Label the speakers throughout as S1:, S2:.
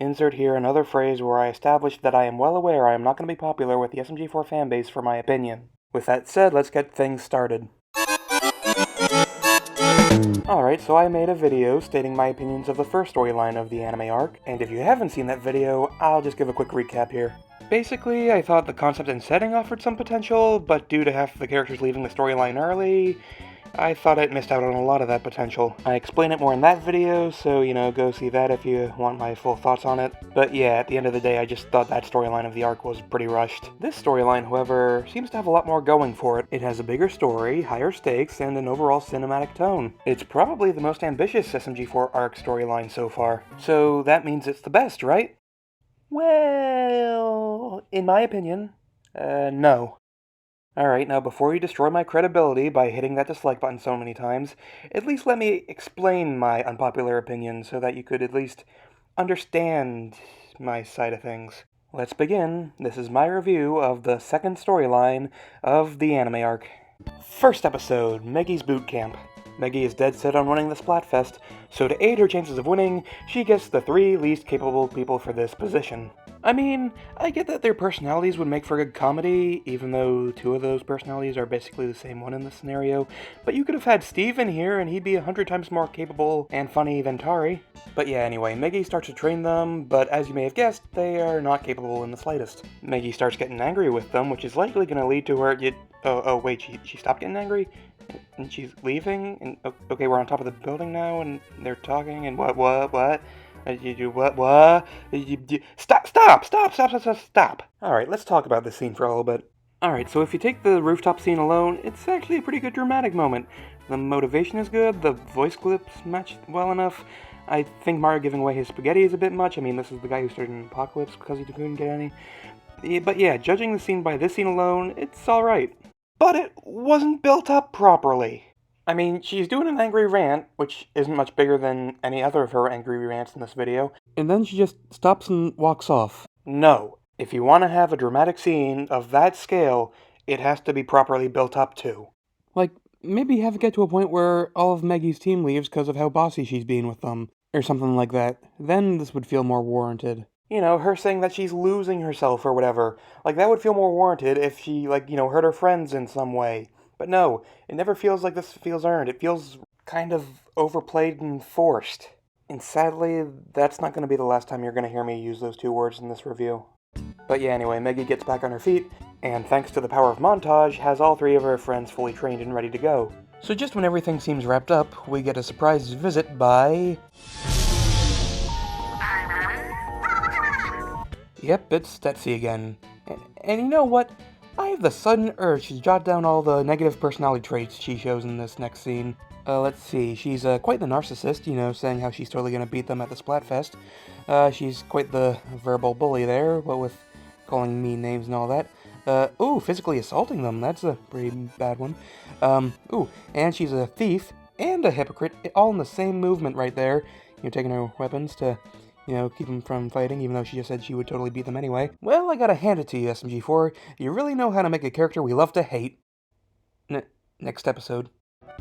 S1: insert here another phrase where I establish that I am well aware I am not going to be popular with the SMG4 fanbase for my opinion. With that said, let's get things started. Alright, so I made a video stating my opinions of the first storyline of the anime arc, and if you haven't seen that video, I'll just give a quick recap here. Basically, I thought the concept and setting offered some potential, but due to half the characters leaving the storyline early, I thought it missed out on a lot of that potential. I explain it more in that video, so, go see that if you want my full thoughts on it. But yeah, at the end of the day, I just thought that storyline of the arc was pretty rushed. This storyline, however, seems to have a lot more going for it. It has a bigger story, higher stakes, and an overall cinematic tone. It's probably the most ambitious SMG4 arc storyline so far. So that means it's the best, right? Well, in my opinion, no. Alright, now before you destroy my credibility by hitting that dislike button so many times, at least let me explain my unpopular opinion so that you could at least understand my side of things. Let's begin. This is my review of the second storyline of the anime arc. First episode, Meggy's Boot Camp. Meggy is dead set on winning the Splatfest, so to aid her chances of winning, she gets the 3 least capable people for this position. I mean, I get that their personalities would make for good comedy, even though 2 of those personalities are basically the same one in this scenario, but you could have had Steve in here and he'd be 100 times more capable and funny than Tari. But yeah, anyway, Meggy starts to train them, but as you may have guessed, they are not capable in the slightest. Meggy starts getting angry with them, which is likely going to lead to her... wait, she stopped getting angry? And she's leaving? And okay, we're on top of the building now, and they're talking, and what? Stop! Alright, let's talk about this scene for a little bit. Alright, so if you take the rooftop scene alone, it's actually a pretty good dramatic moment. The motivation is good, the voice clips match well enough. I think Mario giving away his spaghetti is a bit much. I mean, this is the guy who started an apocalypse because he couldn't get any. Yeah, but yeah, judging the scene by this scene alone, it's alright. But it wasn't built up properly. I mean, she's doing an angry rant, which isn't much bigger than any other of her angry rants in this video, and then she just stops and walks off. No, if you want to have a dramatic scene of that scale, it has to be properly built up too. Like, maybe have it get to a point where all of Meggy's team leaves because of how bossy she's being with them, or something like that. Then this would feel more warranted. Her saying that she's losing herself or whatever. Like, that would feel more warranted if she, hurt her friends in some way. But no, it never feels like this feels earned. It feels kind of overplayed and forced. And sadly, that's not going to be the last time you're going to hear me use those 2 words in this review. But yeah, anyway, Meggy gets back on her feet, and thanks to the power of montage, has all 3 of her friends fully trained and ready to go. So just when everything seems wrapped up, we get a surprise visit by... Yep, it's Tetsuya again. And you know what? I have the sudden urge to jot down all the negative personality traits she shows in this next scene. Let's see, she's quite the narcissist, saying how she's totally gonna beat them at the Splatfest. She's quite the verbal bully there, what with calling mean names and all that. Physically assaulting them, that's a pretty bad one. And she's a thief and a hypocrite, all in the same movement right there. Taking her weapons to... keep them from fighting, even though she just said she would totally beat them anyway. Well, I gotta hand it to you, SMG4. You really know how to make a character we love to hate. Next episode.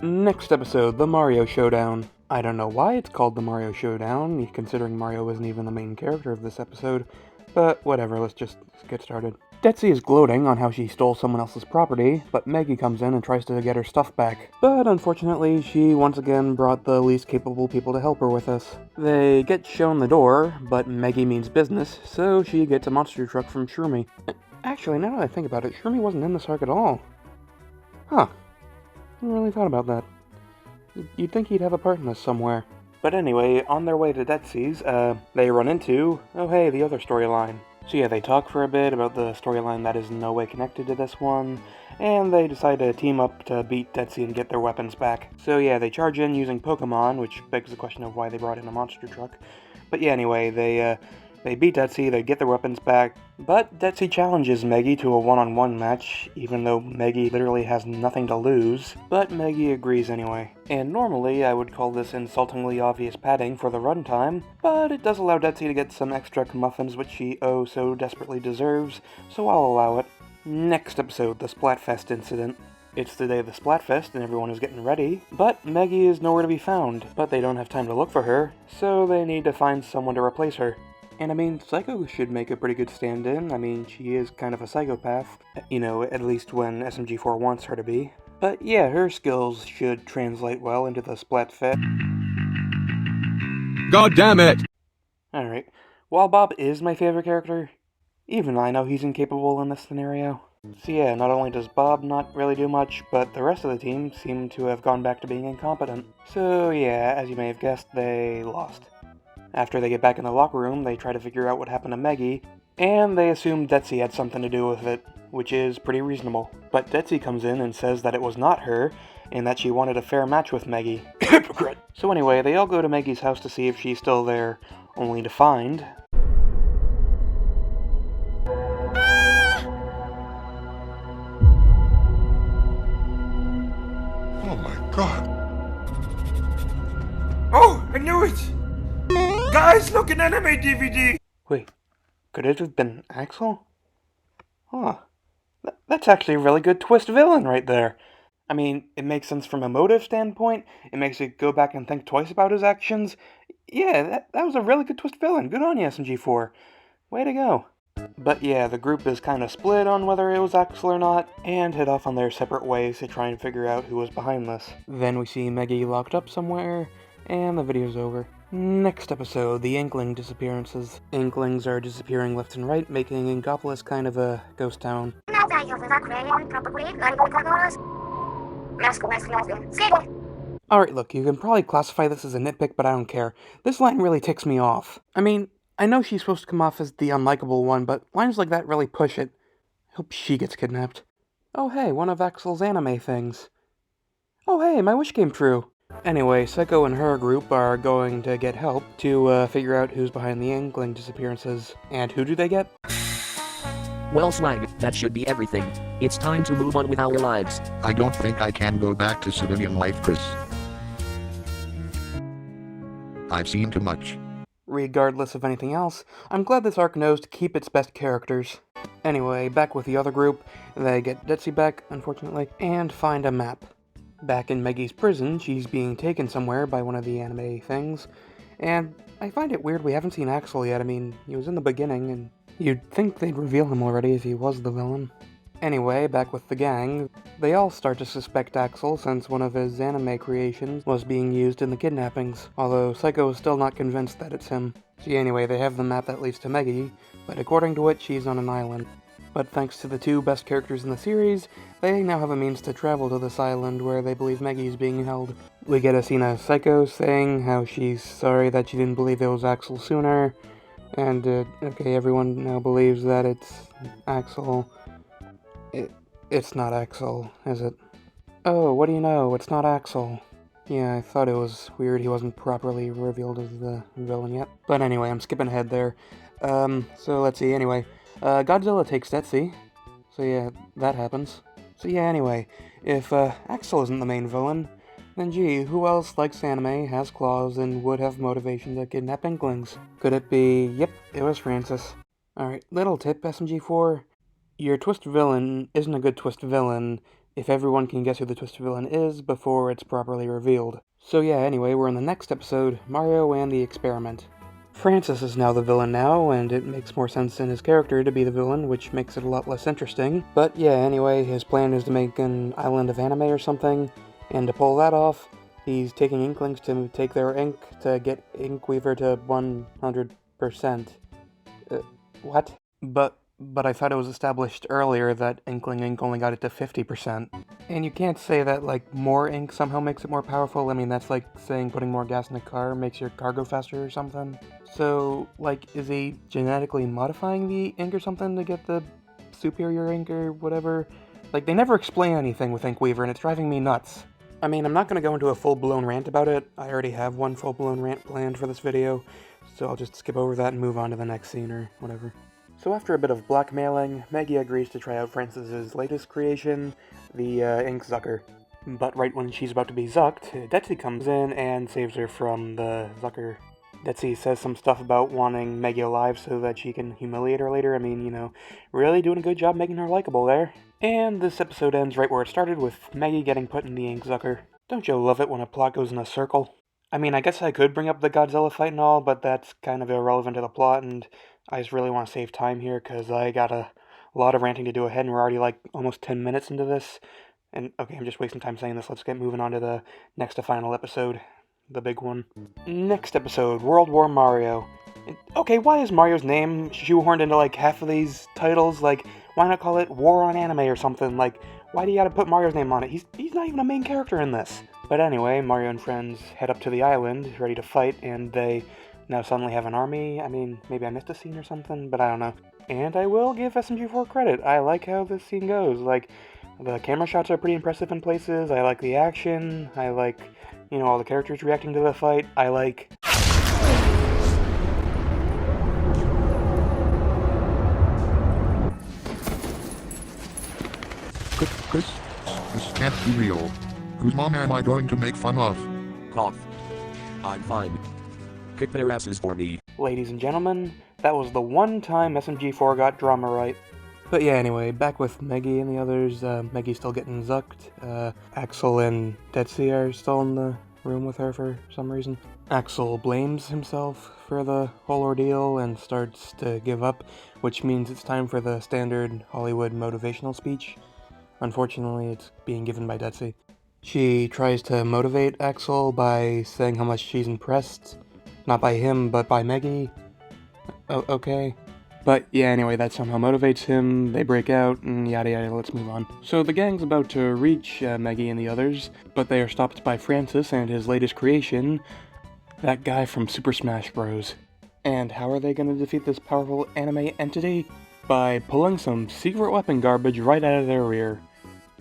S1: Next episode, the Mario Showdown. I don't know why it's called the Mario Showdown, considering Mario isn't even the main character of this episode. But whatever, let's just get started. Tetsuya is gloating on how she stole someone else's property, but Meggy comes in and tries to get her stuff back. But unfortunately, she once again brought the least capable people to help her with this. They get shown the door, but Meggy means business, so she gets a monster truck from Shroomy. Actually, now that I think about it, Shroomy wasn't in this arc at all. Huh. I never really thought about that. You'd think he'd have a part in this somewhere. But anyway, on their way to Tetsuya's, they run into, the other storyline. So yeah, they talk for a bit about the storyline that is in no way connected to this one, and they decide to team up to beat Tetsuya and get their weapons back. So yeah, they charge in using Pokemon, which begs the question of why they brought in a monster truck. But yeah, anyway, they beat Tetsuya, they get their weapons back, but Tetsuya challenges Meggy to a one-on-one match, even though Meggy literally has nothing to lose, but Meggy agrees anyway. And normally I would call this insultingly obvious padding for the runtime, but it does allow Tetsuya to get some extra comeuppance which she oh so desperately deserves, so I'll allow it. Next episode, the Splatfest incident. It's the day of the Splatfest and everyone is getting ready, but Meggy is nowhere to be found. But they don't have time to look for her, so they need to find someone to replace her. And I mean, Psycho should make a pretty good stand-in. I mean, she is kind of a psychopath, you know, at least when SMG4 wants her to be. But yeah, her skills should translate well into the splat fit.
S2: God damn it!
S1: Alright, while Bob is my favorite character, even I know he's incapable in this scenario. So yeah, not only does Bob not really do much, but the rest of the team seem to have gone back to being incompetent. So yeah, as you may have guessed, they lost. After they get back in the locker room, they try to figure out what happened to Maggie, and they assume Detsy had something to do with it, which is pretty reasonable. But Detsy comes in and says that it was not her, and that she wanted a fair match with Maggie. Hypocrite! So anyway, they all go to Maggie's house to see if she's still there, only to find...
S2: Oh my god.
S3: Oh, I knew it! Guys, look, an anime DVD!
S1: Wait, could it have been Axel? Huh. That's actually a really good twist villain right there. I mean, it makes sense from a motive standpoint, it makes you go back and think twice about his actions. Yeah, that was a really good twist villain. Good on you, SMG4. Way to go. But yeah, the group is kind of split on whether it was Axel or not, and head off on their separate ways to try and figure out who was behind this. Then we see Maggie locked up somewhere, and the video's over. Next episode, the Inkling disappearances. Inklings are disappearing left and right, making Inkopolis kind of a ghost town. Alright, look, you can probably classify this as a nitpick, but I don't care. This line really ticks me off. I mean, I know she's supposed to come off as the unlikable one, but lines like that really push it. Hope she gets kidnapped. Oh hey, one of Axel's anime things. Oh hey, my wish came true. Anyway, Psycho and her group are going to get help to figure out who's behind the Inkling disappearances. And who do they get?
S4: Well, Slag, that should be everything. It's time to move on with our lives.
S2: I don't think I can go back to civilian life, Chris. I've seen too much.
S1: Regardless of anything else, I'm glad this arc knows to keep its best characters. Anyway, back with the other group, they get Detsy back, unfortunately, and find a map. Back in Maggie's prison, she's being taken somewhere by one of the anime things, and I find it weird we haven't seen Axel yet. I mean, he was in the beginning, and you'd think they'd reveal him already if he was the villain. Anyway, back with the gang, they all start to suspect Axel since one of his anime creations was being used in the kidnappings, although Psycho is still not convinced that it's him. See, anyway, they have the map that leads to Maggie, but according to it, she's on an island. But thanks to the two best characters in the series, they now have a means to travel to this island where they believe Maggie is being held. We get a scene of Psycho saying how she's sorry that she didn't believe it was Axel sooner, and, okay, everyone now believes that it's Axel. It's not Axel, is it? Oh, what do you know? It's not Axel. Yeah, I thought it was weird he wasn't properly revealed as the villain yet. But anyway, I'm skipping ahead there. So let's see, anyway. Godzilla takes Detsy. So yeah, that happens. So yeah, anyway, if Axel isn't the main villain, then gee, who else likes anime, has claws, and would have motivation to kidnap Inklings? Could it be... Yep, it was Francis. Alright, little tip, SMG4. Your twist villain isn't a good twist villain if everyone can guess who the twist villain is before it's properly revealed. So yeah, anyway, we're in the next episode, Mario and the Experiment. Francis is now the villain now, and it makes more sense in his character to be the villain, which makes it a lot less interesting. But yeah, anyway, his plan is to make an island of anime or something, and to pull that off, he's taking Inklings to take their ink to get Inkweaver to 100%. What? But I thought it was established earlier that Inkling Ink only got it to 50%. And you can't say that, like, more ink somehow makes it more powerful. I mean, that's like saying putting more gas in a car makes your car go faster or something. So, like, is he genetically modifying the ink or something to get the superior ink or whatever? Like, they never explain anything with Inkweaver, and it's driving me nuts. I mean, I'm not going to go into a full-blown rant about it. I already have one full-blown rant planned for this video, so I'll just skip over that and move on to the next scene or whatever. So after a bit of blackmailing, Maggie agrees to try out Francis's latest creation, the Ink Zucker. But right when she's about to be zucked, Detsy comes in and saves her from the Zucker. Detsy says some stuff about wanting Maggie alive so that she can humiliate her later. I mean, you know, really doing a good job making her likable there. And this episode ends right where it started, with Maggie getting put in the Ink Zucker. Don't you love it when a plot goes in a circle? I mean, I guess I could bring up the Godzilla fight and all, but that's kind of irrelevant to the plot, and I just really want to save time here, because I got a lot of ranting to do ahead, and we're already like almost 10 minutes into this. And okay, I'm just wasting time saying this. Let's get moving on to the next to final episode, the big one. Next episode, World War Mario. Okay, why is Mario's name shoehorned into like half of these titles? Like, why not call it War on Anime or something? Like, why do you gotta put Mario's name on it? He's not even a main character in this. But anyway, Mario and friends head up to the island, ready to fight, and they now suddenly have an army. I mean, maybe I missed a scene or something, but I don't know. And I will give SMG4 credit. I like how this scene goes. Like, the camera shots are pretty impressive in places. I like the action. I like, all the characters reacting to the fight. I like...
S2: Chris, this can't be real. Whose mom am I going to make fun of?
S4: Cough. I'm fine. Kick their asses for me.
S1: Ladies and gentlemen, that was the one time SMG4 got drama right. But yeah, anyway, back with Meggy and the others. Meggy's still getting zucked. Axel and Detsy are still in the room with her for some reason. Axel blames himself for the whole ordeal and starts to give up, which means it's time for the standard Hollywood motivational speech. Unfortunately, it's being given by Detsy. She tries to motivate Axel by saying how much she's impressed. Not by him, but by Meggy. Okay. But yeah, anyway, that somehow motivates him, they break out, and yada yada, let's move on. So the gang's about to reach Meggy and the others, but they are stopped by Francis and his latest creation, that guy from Super Smash Bros. And how are they going to defeat this powerful anime entity? By pulling some secret weapon garbage right out of their rear.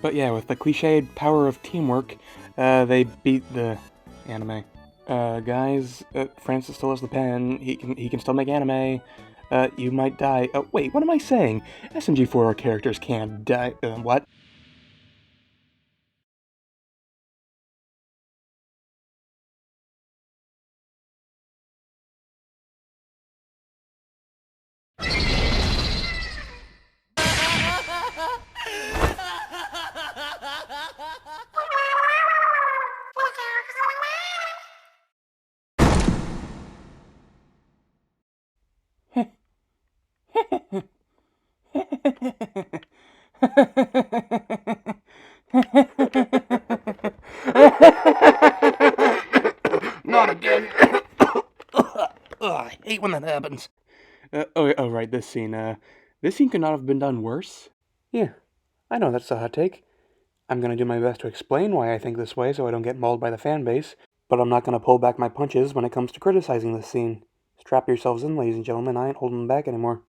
S1: But yeah, with the cliched power of teamwork, they beat the anime. Guys, Francis still has the pen, he can still make anime. You might die. Oh, wait, what am I saying? SMG4 characters can't die. What? Not again. I hate when that happens. Oh, right, this scene. This scene could not have been done worse. Yeah, I know that's a hot take. I'm gonna do my best to explain why I think this way so I don't get mauled by the fan base, but I'm not gonna pull back my punches when it comes to criticizing this scene. Strap yourselves in, ladies and gentlemen, I ain't holding them back anymore.